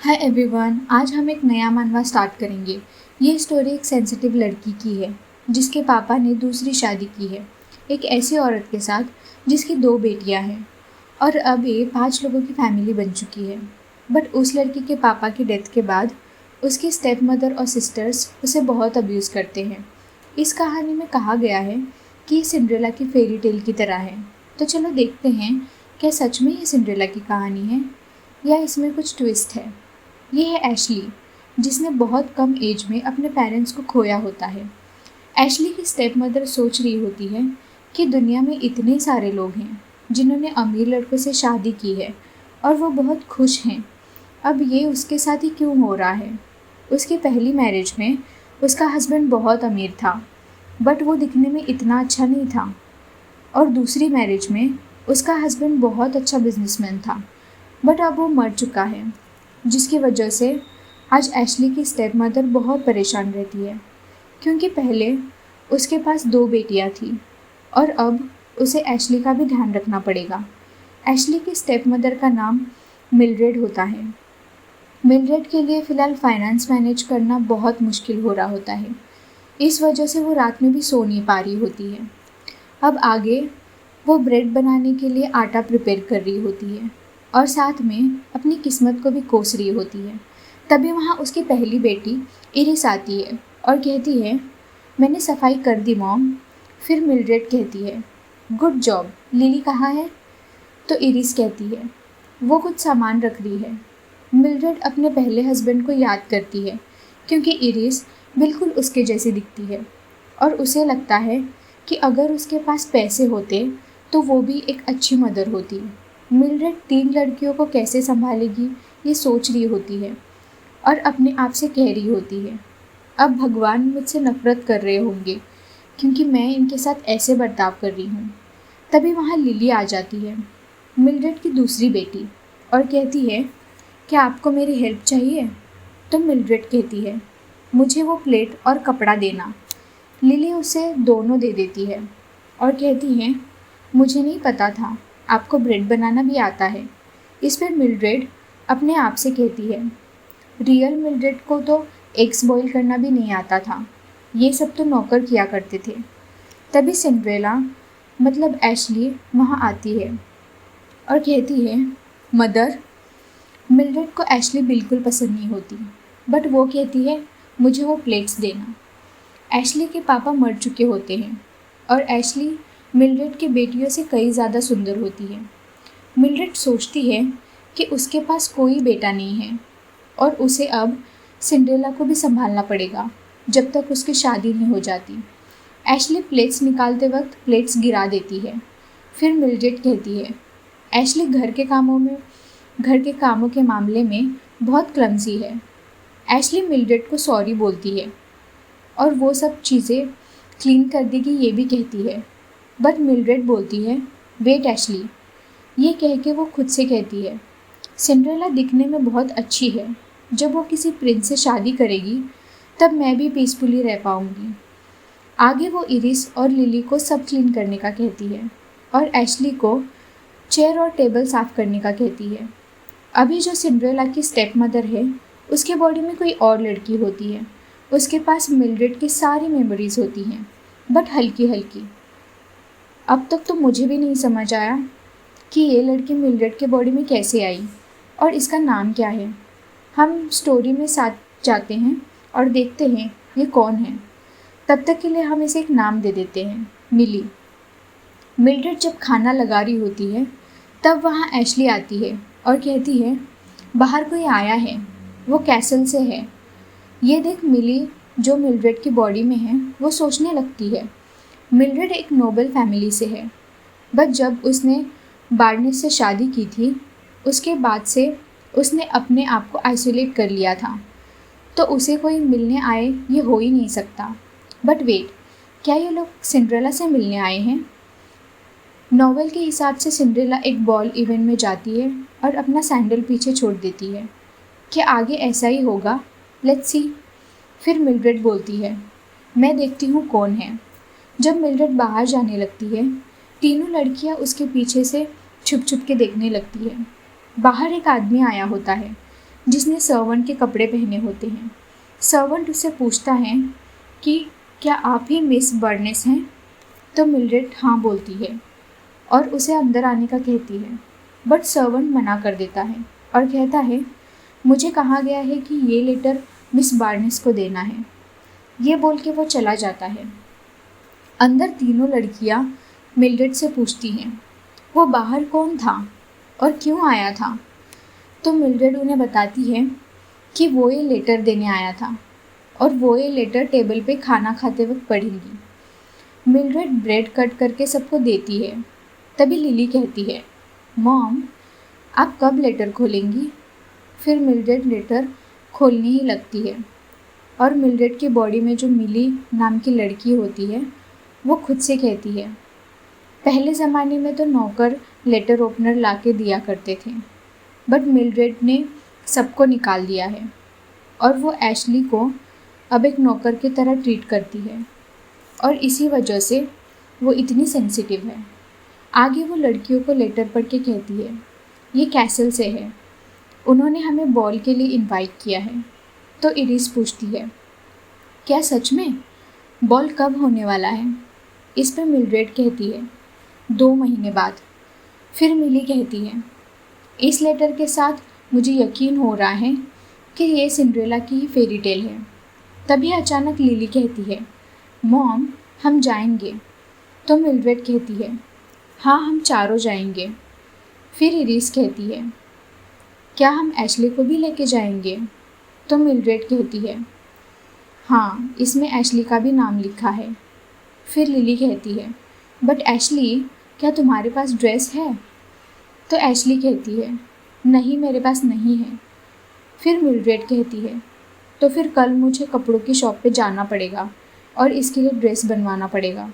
Hi everyone, आज हम एक नया मानवा स्टार्ट करेंगे। ये स्टोरी एक सेंसिटिव लड़की की है जिसके पापा ने दूसरी शादी की है, एक ऐसी औरत के साथ जिसकी 2 बेटियां हैं और अब ये 5 लोगों की फैमिली बन चुकी है। बट उस लड़की के पापा की डेथ के बाद उसकी स्टेप मदर और सिस्टर्स उसे बहुत अब्यूज़ करते हैं। इस कहानी में कहा गया है कि ये सिंड्रेला की फेरी टेल की तरह है। तो चलो देखते हैं, क्या सच में ये सिंड्रेला की कहानी है या इसमें कुछ ट्विस्ट है। ये है एशली, जिसने बहुत कम एज में अपने पेरेंट्स को खोया होता है। एशली की स्टेप मदर सोच रही होती है कि दुनिया में इतने सारे लोग हैं जिन्होंने अमीर लड़कों से शादी की है और वो बहुत खुश हैं। अब ये उसके साथ ही क्यों हो रहा है। उसकी पहली मैरिज में उसका हस्बैंड बहुत अमीर था, बट वो दिखने में इतना अच्छा नहीं था। और दूसरी मैरिज में उसका हस्बैंड बहुत अच्छा बिजनेसमैन था, बट अब वो मर चुका है, जिसकी वजह से आज एशली की स्टेप मदर बहुत परेशान रहती है, क्योंकि पहले उसके पास 2 बेटियां थी और अब उसे एशली का भी ध्यान रखना पड़ेगा। एशली की स्टेप मदर का नाम मिल्ड्रेड होता है। मिल्ड्रेड के लिए फ़िलहाल फाइनेंस मैनेज करना बहुत मुश्किल हो रहा होता है, इस वजह से वो रात में भी सो नहीं पा रही होती है। अब आगे वो ब्रेड बनाने के लिए आटा प्रिपेयर कर रही होती है और साथ में अपनी किस्मत को भी कोस रही होती है। तभी वहाँ उसकी पहली बेटी इरिस आती है और कहती है, मैंने सफाई कर दी मॉम। फिर मिल्ड्रेड कहती है, गुड जॉब, लिली कहाँ है? तो इरिस कहती है, वो कुछ सामान रख रही है। मिल्ड्रेड अपने पहले हस्बैंड को याद करती है, क्योंकि इरिस बिल्कुल उसके जैसी दिखती है और उसे लगता है कि अगर उसके पास पैसे होते तो वो भी एक अच्छी मदर होती। मिल्ड्रेड 3 लड़कियों को कैसे संभालेगी ये सोच रही होती है और अपने आप से कह रही होती है, अब भगवान मुझसे नफरत कर रहे होंगे क्योंकि मैं इनके साथ ऐसे बर्ताव कर रही हूँ। तभी वहाँ लिली आ जाती है, मिल्ड्रेड की दूसरी बेटी, और कहती है, क्या आपको मेरी हेल्प चाहिए? तो मिल्ड्रेड कहती है, मुझे वो प्लेट और कपड़ा देना। लिली उसे दोनों दे देती है और कहती है, मुझे नहीं पता था आपको ब्रेड बनाना भी आता है। इस पर मिल्ड्रेड अपने आप से कहती है, रियल मिल्ड्रेड को तो एग्स बॉईल करना भी नहीं आता था, ये सब तो नौकर किया करते थे। तभी सिंड्रेला मतलब एशली वहाँ आती है और कहती है, मदर। मिल्ड्रेड को एशली बिल्कुल पसंद नहीं होती, बट वो कहती है, मुझे वो प्लेट्स देना। एशली के पापा मर चुके होते हैं और एशली मिल्ड्रेड की बेटियों से कई ज़्यादा सुंदर होती है। मिल्ड्रेड सोचती है कि उसके पास कोई बेटा नहीं है और उसे अब सिंड्रेला को भी संभालना पड़ेगा जब तक उसकी शादी नहीं हो जाती। एशली प्लेट्स निकालते वक्त प्लेट्स गिरा देती है। फिर मिल्ड्रेड कहती है, एशली घर के कामों के मामले में बहुत क्लमजी है। एशली मिल्ड्रेड को सॉरी बोलती है और वो सब चीज़ें क्लीन कर देगी ये भी कहती है, बट मिल्ड्रेड बोलती है, वेट एशली। ये कह के वो खुद से कहती है, सिंड्रेला दिखने में बहुत अच्छी है, जब वो किसी प्रिंस से शादी करेगी तब मैं भी पीसफुली रह पाऊँगी। आगे वो इरिस और लिली को सब क्लीन करने का कहती है और एशली को चेयर और टेबल साफ़ करने का कहती है। अभी जो सिंड्रेला की स्टेप मदर है, उसके बॉडी में कोई और लड़की होती है। उसके पास मिल्ड्रेड की सारी मेमोरीज़ होती हैं, बट हल्की हल्की। अब तक तो मुझे भी नहीं समझ आया कि ये लड़की मिल्ड्रेड के बॉडी में कैसे आई और इसका नाम क्या है। हम स्टोरी में साथ जाते हैं और देखते हैं ये कौन है। तब तक के लिए हम इसे एक नाम दे देते हैं, मिली। मिल्ड्रेड जब खाना लगा रही होती है तब वहाँ एशली आती है और कहती है, बाहर कोई आया है, वो कैसल से है। ये देख। मिली जो मिल्ड्रेड की बॉडी में है वो सोचने लगती है, मिल्ड्रेड एक नोबल फैमिली से है, बट जब उसने बार्नेस से शादी की थी उसके बाद से उसने अपने आप को आइसोलेट कर लिया था, तो उसे कोई मिलने आए ये हो ही नहीं सकता। बट वेट, क्या ये लोग सिंड्रेला से मिलने आए हैं? नॉवेल के हिसाब से सिंड्रेला एक बॉल इवेंट में जाती है और अपना सैंडल पीछे छोड़ देती है। क्या आगे ऐसा ही होगा? Let's see. फिर मिल्ड्रेड बोलती है, मैं देखती हूँ कौन है। जब मिल्ड्रेड बाहर जाने लगती है, तीनों लड़कियाँ उसके पीछे से छुप छुप के देखने लगती है। बाहर एक आदमी आया होता है जिसने सर्वेंट के कपड़े पहने होते हैं। सर्वेंट उससे पूछता है कि क्या आप ही मिस बर्नेस हैं? तो मिल्ड्रेड हाँ बोलती है और उसे अंदर आने का कहती है, बट सर्वेंट मना कर देता है और कहता है मुझे कहा गया है कि ये लेटर मिस बार्नेस को देना है। ये बोल के वो चला जाता है। अंदर तीनों लड़कियां मिल्ड्रेड से पूछती हैं वो बाहर कौन था और क्यों आया था। तो मिल्ड्रेड उन्हें बताती है कि वो ये लेटर देने आया था और वो ये लेटर टेबल पे खाना खाते वक्त पढ़ेंगी। मिल्ड्रेड ब्रेड कट करके सबको देती है। तभी लिली कहती है मॉम आप कब लेटर खोलेंगी? फिर मिल्ड्रेड लेटर खोलने ही लगती है और मिल्ड्रेड की बॉडी में जो मिली नाम की लड़की होती है वो खुद से कहती है पहले ज़माने में तो नौकर लेटर ओपनर ला के दिया करते थे, बट मिल्ड्रेड ने सबको निकाल दिया है और वो एशली को अब एक नौकर की तरह ट्रीट करती है और इसी वजह से वो इतनी सेंसिटिव है। आगे वो लड़कियों को लेटर पढ़ के कहती है ये कैसल से है, उन्होंने हमें बॉल के लिए इनवाइट किया है। तो इरिस पूछती है क्या सच में? बॉल कब होने वाला है? इस पर मिल्ड्रेड कहती है 2 महीने बाद। फिर मिली कहती है इस लेटर के साथ मुझे यकीन हो रहा है कि ये सिंड्रेला की ही फेरी टेल है। तभी अचानक लिली कहती है मॉम हम जाएंगे। तो मिल्ड्रेड कहती है हाँ हम चारों जाएंगे। फिर इरिस कहती है क्या हम एशली को भी लेके जाएंगे? तो मिल्ड्रेड कहती है हाँ इसमें एशली का भी नाम लिखा है। फिर लिली कहती है बट एशली क्या तुम्हारे पास ड्रेस है? तो एशली कहती है नहीं मेरे पास नहीं है। फिर मिल्ड्रेड कहती है तो फिर कल मुझे कपड़ों की शॉप पे जाना पड़ेगा और इसके लिए ड्रेस बनवाना पड़ेगा,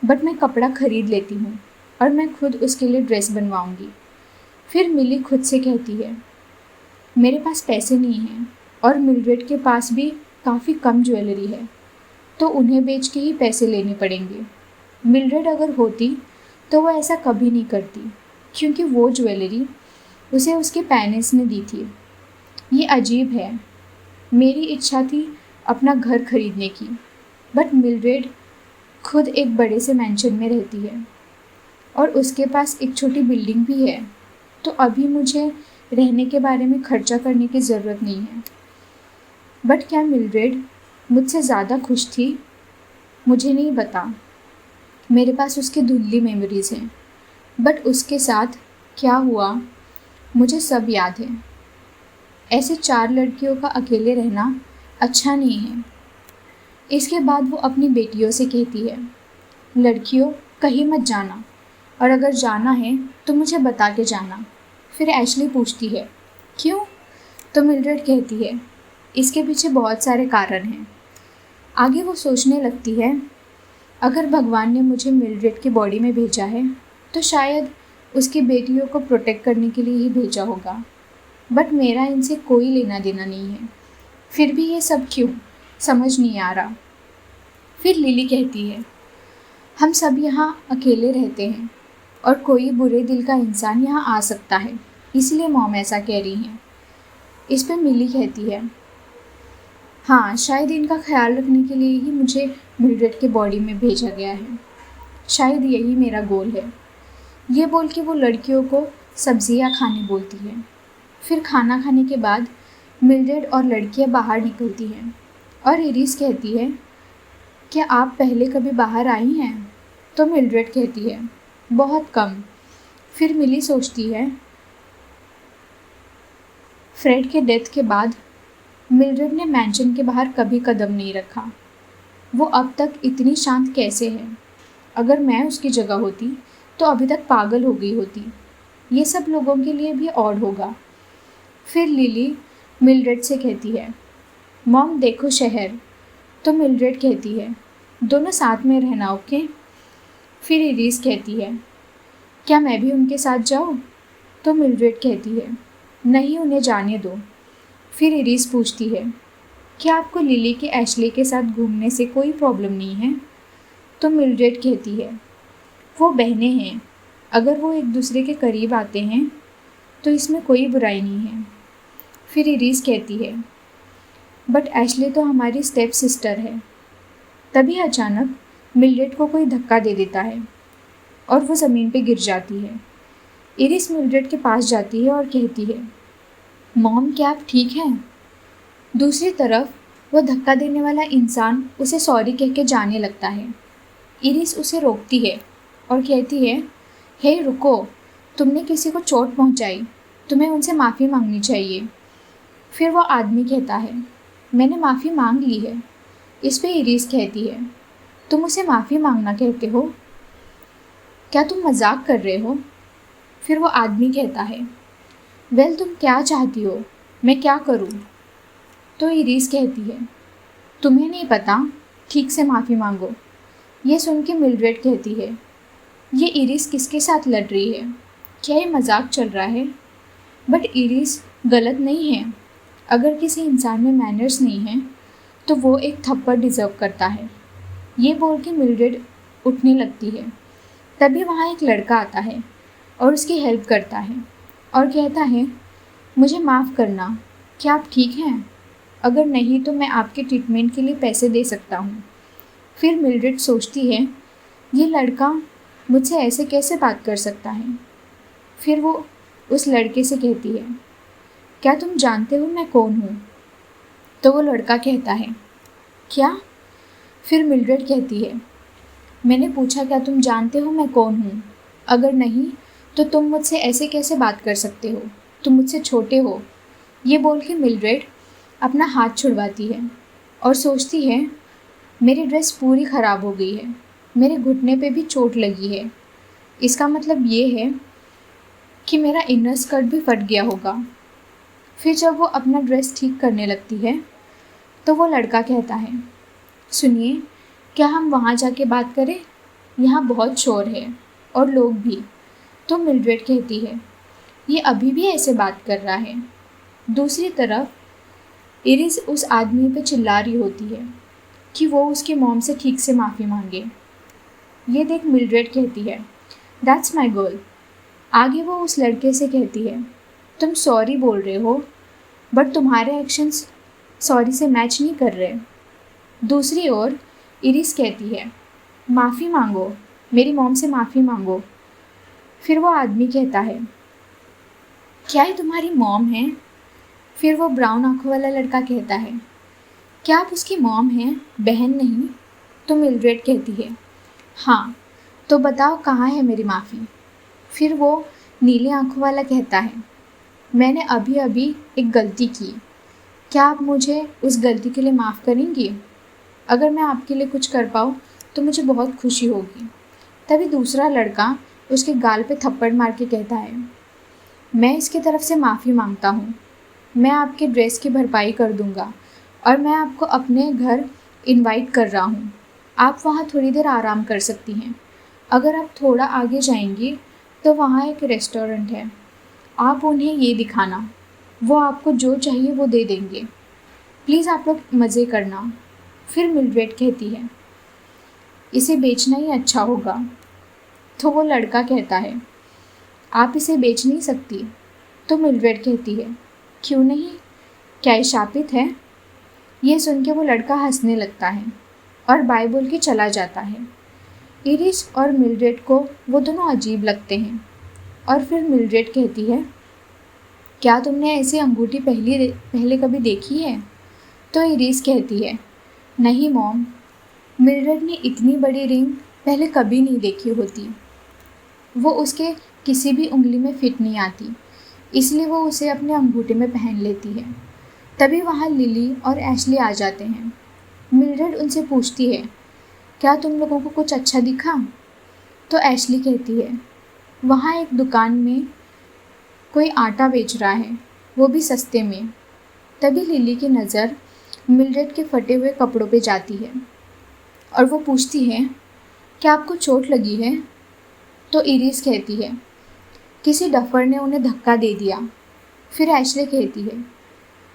बट मैं कपड़ा ख़रीद लेती हूँ और मैं खुद उसके लिए ड्रेस बनवाऊँगी। फिर मिली खुद से कहती है मेरे पास पैसे नहीं हैं और मिल्ड्रेड के पास भी काफ़ी कम ज्वेलरी है, तो उन्हें बेच के ही पैसे लेने पड़ेंगे। मिल्ड्रेड अगर होती तो वो ऐसा कभी नहीं करती क्योंकि वो ज्वेलरी उसे उसके पेरेंट्स ने दी थी। ये अजीब है, मेरी इच्छा थी अपना घर खरीदने की, बट मिल्ड्रेड खुद एक बड़े से मैंशन में रहती है और उसके पास एक छोटी बिल्डिंग भी है, तो अभी मुझे रहने के बारे में खर्चा करने की ज़रूरत नहीं है। बट क्या मिल्ड्रेड मुझसे ज़्यादा खुश थी? मुझे नहीं पता, मेरे पास उसकी धुंधली मेमोरीज़ हैं, बट उसके साथ क्या हुआ मुझे सब याद है। ऐसे 4 लड़कियों का अकेले रहना अच्छा नहीं है। इसके बाद वो अपनी बेटियों से कहती है लड़कियों कहीं मत जाना और अगर जाना है तो मुझे बता के जाना। फिर एशली पूछती है क्यों? तो मिल्ड्रेड कहती है इसके पीछे बहुत सारे कारण हैं। आगे वो सोचने लगती है अगर भगवान ने मुझे मिल्ड्रेड की बॉडी में भेजा है तो शायद उसकी बेटियों को प्रोटेक्ट करने के लिए ही भेजा होगा, बट मेरा इनसे कोई लेना देना नहीं है। फिर भी ये सब क्यों समझ नहीं आ रहा। फिर लिली कहती है हम सब यहाँ अकेले रहते हैं और कोई बुरे दिल का इंसान यहाँ आ सकता है, इसलिए मॉम ऐसा कह रही हैं। इस पर मिली कहती है हाँ शायद इनका ख्याल रखने के लिए ही मुझे मिल्ड्रेड के बॉडी में भेजा गया है, शायद यही मेरा गोल है। ये बोल के वो लड़कियों को सब्जियाँ खाने बोलती है। फिर खाना खाने के बाद मिल्ड्रेड और लड़कियाँ बाहर निकलती हैं और इरिस कहती है क्या आप पहले कभी बाहर आई हैं? तो मिल्ड्रेड कहती है बहुत कम। फिर मिली सोचती है फ्रेड के डेथ के बाद मिल्ड्रेड ने मैंशन के बाहर कभी कदम नहीं रखा। वो अब तक इतनी शांत कैसे है? अगर मैं उसकी जगह होती तो अभी तक पागल हो गई होती। ये सब लोगों के लिए भी ऑड होगा। फिर लिली मिल्ड्रेड से कहती है मॉम देखो शहर। तो मिल्ड्रेड कहती है दोनों साथ में रहना ओके। फिर इरिस कहती है क्या मैं भी उनके साथ जाऊँ? तो मिल्ड्रेड कहती है नहीं उन्हें जाने दो। फिर इरिस पूछती है क्या आपको लिली के एशली के साथ घूमने से कोई प्रॉब्लम नहीं है? तो मिल्ड्रेड कहती है वो बहनें हैं, अगर वो एक दूसरे के करीब आते हैं तो इसमें कोई बुराई नहीं है। फिर इरीज कहती है, बट एशले तो हमारी स्टेप सिस्टर है। तभी अचानक मिल्ड्रेड को कोई धक्का दे देता है और वो ज़मीन पे गिर जाती है। इरिस मिल्ड्रेड के पास जाती है और कहती है, मॉम क्या आप ठीक हैं? दूसरी तरफ वो धक्का देने वाला इंसान उसे सॉरी कह के जाने लगता है। इरिस उसे रोकती है और कहती है, हे रुको, तुमने किसी को चोट पहुंचाई, तुम्हें उनसे माफ़ी मांगनी चाहिए। फिर वो आदमी कहता है, मैंने माफ़ी मांग ली है। इस पे इरिस कहती है, तुम उसे माफ़ी मांगना कहते हो? क्या तुम मजाक कर रहे हो? फिर वो आदमी कहता है, वेल तुम क्या चाहती हो, मैं क्या करूं? तो इरिस कहती है, तुम्हें नहीं पता, ठीक से माफ़ी मांगो। ये सुन के मिल्ड्रेड कहती है, ये इरिस किसके साथ लड़ रही है? क्या ये मजाक चल रहा है? बट इरिस गलत नहीं है। अगर किसी इंसान में मैनर्स नहीं है तो वो एक थप्पड़ डिज़र्व करता है। ये बोल के मिल्ड्रेड उठने लगती है। तभी वहाँ एक लड़का आता है और उसकी हेल्प करता है और कहता है, मुझे माफ़ करना, क्या आप ठीक हैं? अगर नहीं तो मैं आपके ट्रीटमेंट के लिए पैसे दे सकता हूँ। फिर मिल्ड्रेड सोचती है, ये लड़का मुझसे ऐसे कैसे बात कर सकता है? फिर वो उस लड़के से कहती है, क्या तुम जानते हो मैं कौन हूँ? तो वो लड़का कहता है, क्या? फिर मिल्ड्रेड कहती है, मैंने पूछा क्या तुम जानते हो मैं कौन हूँ? अगर नहीं तो तुम मुझसे ऐसे कैसे बात कर सकते हो? तुम मुझसे छोटे हो। ये बोल के मिल्ड्रेड अपना हाथ छुड़वाती है और सोचती है, मेरी ड्रेस पूरी ख़राब हो गई है, मेरे घुटने पे भी चोट लगी है। इसका मतलब ये है कि मेरा इनर स्कर्ट भी फट गया होगा। फिर जब वो अपना ड्रेस ठीक करने लगती है तो वो लड़का कहता है, सुनिए, क्या हम वहाँ जाके बात करें? यहाँ बहुत शोर है और लोग भी। तो मिल्ड्रेड कहती है, ये अभी भी ऐसे बात कर रहा है। दूसरी तरफ इरिस उस आदमी पे चिल्ला रही होती है कि वो उसकी मॉम से ठीक से माफ़ी मांगे। ये देख मिल्ड्रेड कहती है, दैट्स माई गर्ल। आगे वो उस लड़के से कहती है, तुम सॉरी बोल रहे हो बट तुम्हारे एक्शंस सॉरी से मैच नहीं कर रहे। दूसरी ओर इरिस कहती है, माफ़ी मांगो, मेरी मॉम से माफ़ी मांगो। फिर वो आदमी कहता है, क्या ये तुम्हारी मॉम है? फिर वो ब्राउन आँखों वाला लड़का कहता है, क्या आप उसकी मॉम हैं, बहन नहीं? तो मिल्ड्रेड कहती है, हाँ, तो बताओ कहाँ है मेरी माफ़ी? फिर वो नीली आँखों वाला कहता है, मैंने अभी अभी एक गलती की, क्या आप मुझे उस गलती के लिए माफ़ करेंगी? अगर मैं आपके लिए कुछ कर पाऊँ तो मुझे बहुत खुशी होगी। तभी दूसरा लड़का उसके गाल पे थप्पड़ मार के कहता है, मैं इसकी तरफ से माफ़ी मांगता हूँ, मैं आपके ड्रेस की भरपाई कर दूँगा और मैं आपको अपने घर इनवाइट कर रहा हूँ। आप वहाँ थोड़ी देर आराम कर सकती हैं। अगर आप थोड़ा आगे जाएंगी तो वहाँ एक रेस्टोरेंट है, आप उन्हें ये दिखाना, वो आपको जो चाहिए वो दे देंगे। प्लीज़ आप लोग मज़े करना। फिर मिल्ड्रेड कहती है, इसे बेचना ही अच्छा होगा। तो वो लड़का कहता है, आप इसे बेच नहीं सकती। तो मिल्ड्रेड कहती है, क्यों नहीं, क्या ये शापित है? ये सुन के वो लड़का हंसने लगता है और बाय बोल के चला जाता है। इरिस और मिल्ड्रेड को वो दोनों अजीब लगते हैं और फिर मिल्ड्रेड कहती है, क्या तुमने ऐसी अंगूठी पहले कभी देखी है? तो इरिस कहती है, नहीं मॉम, मिल्ड्रेड ने इतनी बड़ी रिंग पहले कभी नहीं देखी होती। वो उसके किसी भी उंगली में फिट नहीं आती, इसलिए वो उसे अपने अंगूठे में पहन लेती है। तभी वहाँ लिली और एशली आ जाते हैं। मिल्ड्रेड उनसे पूछती है, क्या तुम लोगों को कुछ अच्छा दिखा? तो एशली कहती है, वहाँ एक दुकान में कोई आटा बेच रहा है, वो भी सस्ते में। तभी लिली की नज़र मिल्ड्रेड के फटे हुए कपड़ों पे जाती है और वो पूछती है, क्या आपको चोट लगी है? तो इरिस कहती है, किसी डफर ने उन्हें धक्का दे दिया। फिर एशले कहती है,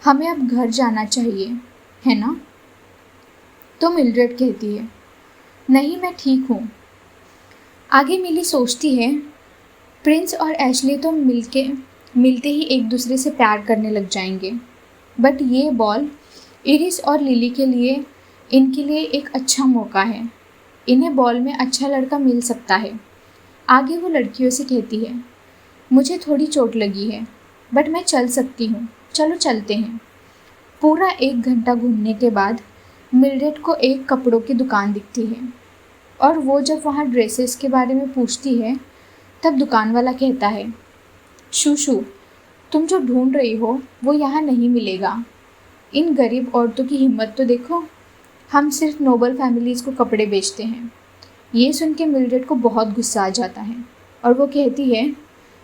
हमें अब घर जाना चाहिए, है ना? तो मिल्ड्रेड कहती है, नहीं मैं ठीक हूँ। आगे मिली सोचती है, प्रिंस और एशले तो मिलके मिलते ही एक दूसरे से प्यार करने लग जाएंगे। बट ये बॉल इरिस और लिली के लिए इनके लिए एक अच्छा मौका है। इन्हें बॉल में अच्छा लड़का मिल सकता है। आगे वो लड़कियों से कहती है, मुझे थोड़ी चोट लगी है बट मैं चल सकती हूँ, चलो चलते हैं। पूरा 1 घंटा घूमने के बाद मिल्ड्रेड को एक कपड़ों की दुकान दिखती है और वो जब वहाँ ड्रेसेस के बारे में पूछती है तब दुकान वाला कहता है, शूशू, तुम जो ढूंढ रही हो वो यहाँ नहीं मिलेगा। इन गरीब औरतों की हिम्मत तो देखो, हम सिर्फ नोबल फैमिलीज़ को कपड़े बेचते हैं। ये सुन के मिल्ड्रेड को बहुत गुस्सा आ जाता है और वो कहती है,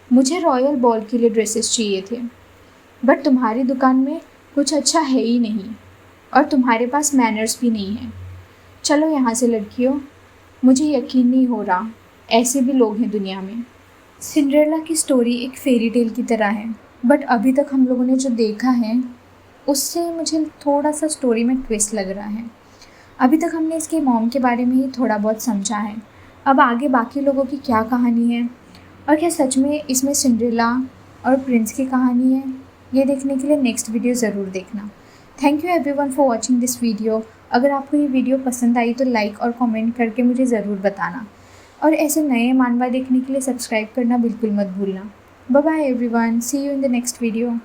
मुझे रॉयल बॉल के लिए ड्रेसेस चाहिए थे बट तुम्हारी दुकान में कुछ अच्छा है ही नहीं और तुम्हारे पास मैनर्स भी नहीं है। चलो यहाँ से लड़कियों, मुझे यकीन नहीं हो रहा ऐसे भी लोग हैं दुनिया में। सिंड्रेला की स्टोरी एक फेरी टेल की तरह है बट अभी तक हम लोगों ने जो देखा है उससे मुझे थोड़ा सा स्टोरी में ट्विस्ट लग रहा है। अभी तक हमने इसके मॉम के बारे में ही थोड़ा बहुत समझा है। अब आगे बाकी लोगों की क्या कहानी है और क्या सच में इसमें सिंड्रेला और प्रिंस की कहानी है, ये देखने के लिए नेक्स्ट वीडियो ज़रूर देखना। Thank you everyone for watching this video. अगर आपको ये वीडियो पसंद आई तो लाइक और कमेंट करके मुझे ज़रूर बताना और ऐसे नए मानवा देखने के लिए सब्सक्राइब करना बिल्कुल मत भूलना। Bye bye everyone, see you in the next video.